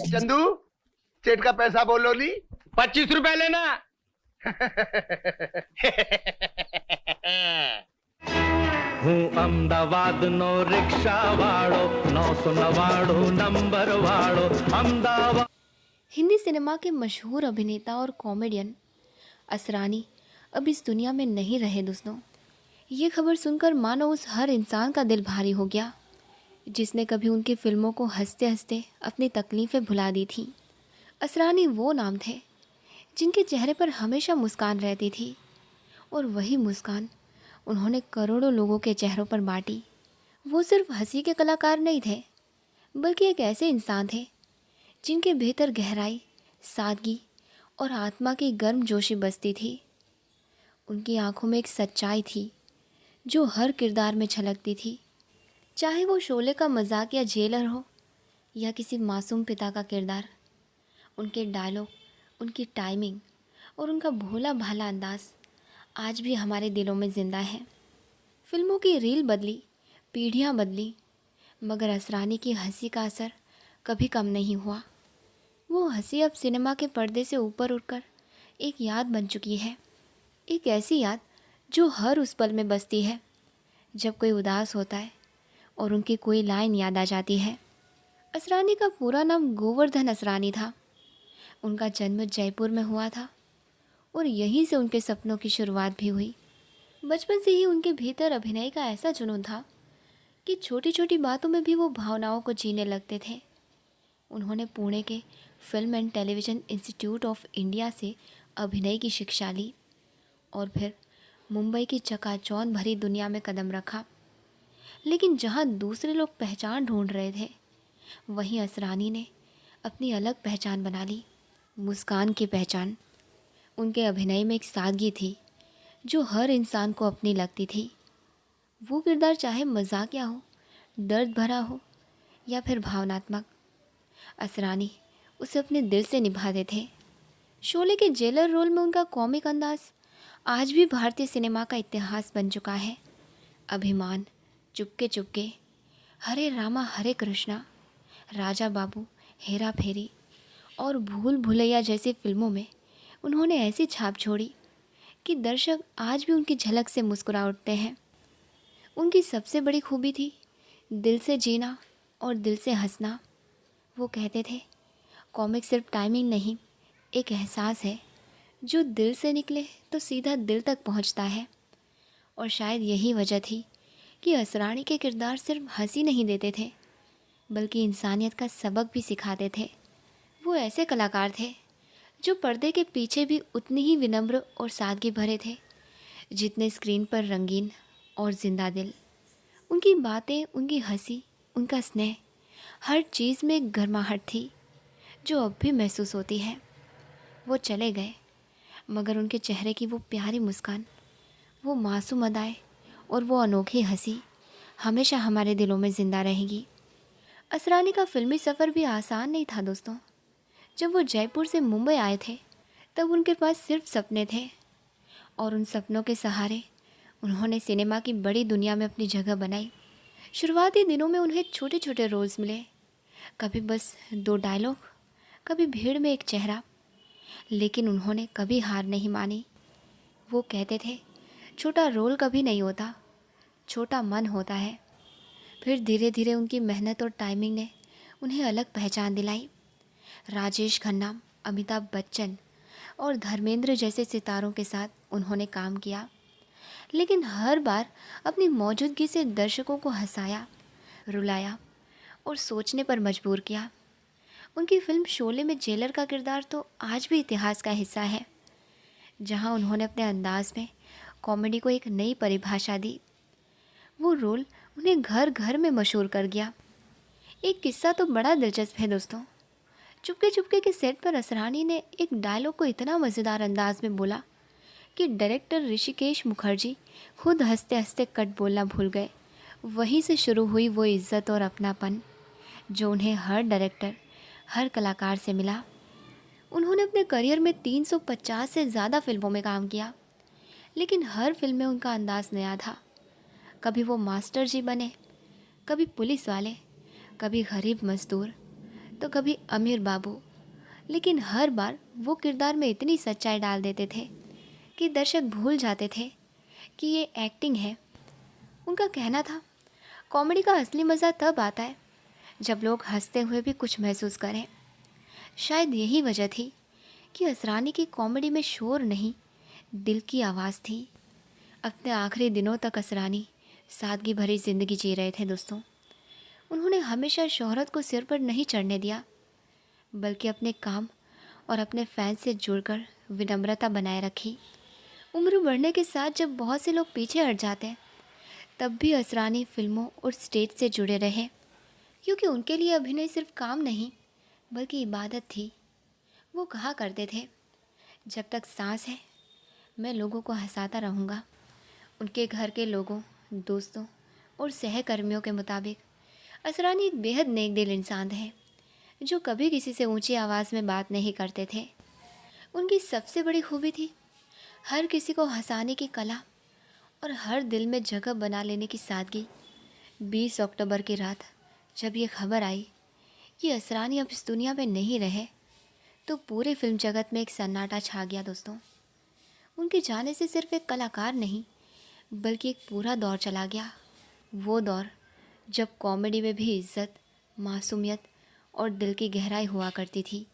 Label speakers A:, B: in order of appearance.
A: चंदू, सेठ का पैसा बोलो नी।
B: 25 रुपए लेना।
C: હું અમદાવાદનો રિક્ષાવાળો 999 નંબર વાળો અમદાવાદ।
D: हिंदी सिनेमा के मशहूर अभिनेता और कॉमेडियन असरानी अब इस दुनिया में नहीं रहे दोस्तों। ये खबर सुनकर मानो उस हर इंसान का दिल भारी हो गया जिसने कभी उनकी फिल्मों को हंसते हंसते अपनी तकलीफ़ें भुला दी थी। असरानी वो नाम थे जिनके चेहरे पर हमेशा मुस्कान रहती थी और वही मुस्कान उन्होंने करोड़ों लोगों के चेहरों पर बांटी। वो सिर्फ हंसी के कलाकार नहीं थे बल्कि एक ऐसे इंसान थे जिनके भीतर गहराई, सादगी और आत्मा की गर्मजोशी बसती थी। उनकी आंखों में एक सच्चाई थी जो हर किरदार में छलकती थी, चाहे वो शोले का मजाकिया जेलर हो या किसी मासूम पिता का किरदार। उनके डायलॉग, उनकी टाइमिंग और उनका भोला भाला अंदाज आज भी हमारे दिलों में ज़िंदा है। फिल्मों की रील बदली, पीढ़ियाँ बदली, मगर असरानी की हंसी का असर कभी कम नहीं हुआ। वो हंसी अब सिनेमा के पर्दे से ऊपर उठकर एक याद बन चुकी है, एक ऐसी याद जो हर उस पल में बसती है जब कोई उदास होता है और उनकी कोई लाइन याद आ जाती है। असरानी का पूरा नाम गोवर्धन असरानी था। उनका जन्म जयपुर में हुआ था और यहीं से उनके सपनों की शुरुआत भी हुई। बचपन से ही उनके भीतर अभिनय का ऐसा जुनून था कि छोटी छोटी बातों में भी वो भावनाओं को जीने लगते थे। उन्होंने पुणे के film and television institute of India से अभिनय की शिक्षा ली और फिर मुंबई की चकाचौंध भरी दुनिया में कदम रखा। लेकिन जहाँ दूसरे लोग पहचान ढूंढ रहे थे, वहीं असरानी ने अपनी अलग पहचान बना ली, मुस्कान की पहचान। उनके अभिनय में एक सादगी थी जो हर इंसान को अपनी लगती थी। वो किरदार चाहे मजाकिया हो, दर्द भरा हो या फिर भावनात्मक, असरानी उसे अपने दिल से निभाते थे। शोले के जेलर रोल में उनका कॉमिक अंदाज आज भी भारतीय सिनेमा का इतिहास बन चुका है। अभिमान, चुपके चुपके, हरे रामा हरे कृष्णा, राजा बाबू, हेरा फेरी और भूल भुलैया जैसी फिल्मों में उन्होंने ऐसी छाप छोड़ी कि दर्शक आज भी उनकी झलक से मुस्कुरा उठते हैं। उनकी सबसे बड़ी खूबी थी दिल से जीना और दिल से हंसना। वो कहते थे, कॉमिक सिर्फ टाइमिंग नहीं, एक एहसास है जो दिल से निकले तो सीधा दिल तक पहुंचता है। और शायद यही वजह थी कि असरानी के किरदार सिर्फ हंसी नहीं देते थे बल्कि इंसानियत का सबक भी सिखाते थे। वो ऐसे कलाकार थे जो पर्दे के पीछे भी उतनी ही विनम्र और सादगी भरे थे जितने स्क्रीन पर रंगीन और जिंदा दिल। उनकी बातें, उनकी हंसी, उनका स्नेह, हर चीज़ में एक गर्माहट थी जो अब भी महसूस होती है। वो चले गए मगर उनके चेहरे की वो प्यारी मुस्कान, वो मासूम अदाएं और वो अनोखी हंसी हमेशा हमारे दिलों में ज़िंदा रहेगी। असरानी का फिल्मी सफ़र भी आसान नहीं था दोस्तों। जब वो जयपुर से मुंबई आए थे तब उनके पास सिर्फ सपने थे और उन सपनों के सहारे उन्होंने सिनेमा की बड़ी दुनिया में अपनी जगह बनाई। शुरुआती दिनों में उन्हें छोटे छोटे रोल्स मिले, कभी बस 2 डायलॉग, कभी भीड़ में एक चेहरा, लेकिन उन्होंने कभी हार नहीं मानी। वो कहते थे, छोटा रोल कभी नहीं होता, छोटा मन होता है। फिर धीरे धीरे उनकी मेहनत और टाइमिंग ने उन्हें अलग पहचान दिलाई। राजेश खन्ना, अमिताभ बच्चन और धर्मेंद्र जैसे सितारों के साथ उन्होंने काम किया, लेकिन हर बार अपनी मौजूदगी से दर्शकों को हंसाया, रुलाया और सोचने पर मजबूर किया। उनकी फिल्म शोले में जेलर का किरदार तो आज भी इतिहास का हिस्सा है, जहां उन्होंने अपने अंदाज में कॉमेडी को एक नई परिभाषा दी। वो रोल उन्हें घर घर में मशहूर कर गया। एक किस्सा तो बड़ा दिलचस्प है दोस्तों। चुपके चुपके के सेट पर असरानी ने एक डायलॉग को इतना मज़ेदार अंदाज में बोला कि डायरेक्टर ऋषिकेश मुखर्जी खुद हंसते हंसते कट बोलना भूल गए। वहीं से शुरू हुई वो इज़्ज़त और अपनापन जो उन्हें हर डायरेक्टर, हर कलाकार से मिला। उन्होंने अपने करियर में 350 से ज़्यादा फिल्मों में काम किया, लेकिन हर फिल्म में उनका अंदाज़ नया था। कभी वो मास्टर जी बने, कभी पुलिस वाले, कभी गरीब मजदूर तो कभी अमीर बाबू, लेकिन हर बार वो किरदार में इतनी सच्चाई डाल देते थे कि दर्शक भूल जाते थे कि ये एक्टिंग है। उनका कहना था, कॉमेडी का असली मज़ा तब आता है जब लोग हंसते हुए भी कुछ महसूस करें। शायद यही वजह थी कि असरानी की कॉमेडी में शोर नहीं, दिल की आवाज़ थी। अपने आखिरी दिनों तक असरानी सादगी भरी ज़िंदगी जी रहे थे दोस्तों। उन्होंने हमेशा शोहरत को सिर पर नहीं चढ़ने दिया, बल्कि अपने काम और अपने फैंस से जुड़कर विनम्रता बनाए रखी। उम्र बढ़ने के साथ जब बहुत से लोग पीछे हट जाते हैं, तब भी असरानी फिल्मों और स्टेज से जुड़े रहे, क्योंकि उनके लिए अभिनय सिर्फ काम नहीं बल्कि इबादत थी। वो कहा करते थे, जब तक सांस है मैं लोगों को हंसाता रहूँगा। उनके घर के लोगों, दोस्तों और सहकर्मियों के मुताबिक असरानी एक बेहद नेक दिल इंसान थे, जो कभी किसी से ऊंची आवाज़ में बात नहीं करते थे। उनकी सबसे बड़ी खूबी थी हर किसी को हंसाने की कला और हर दिल में जगह बना लेने की सादगी। 20 अक्टूबर की रात जब ये खबर आई कि असरानी अब इस दुनिया में नहीं रहे, तो पूरे फिल्म जगत में एक सन्नाटा छा गया दोस्तों। उनके जाने से सिर्फ एक कलाकार नहीं बल्कि एक पूरा दौर चला गया। वो दौर जब कॉमेडी में भी इज्जत, मासूमियत और दिल की गहराई हुआ करती थी।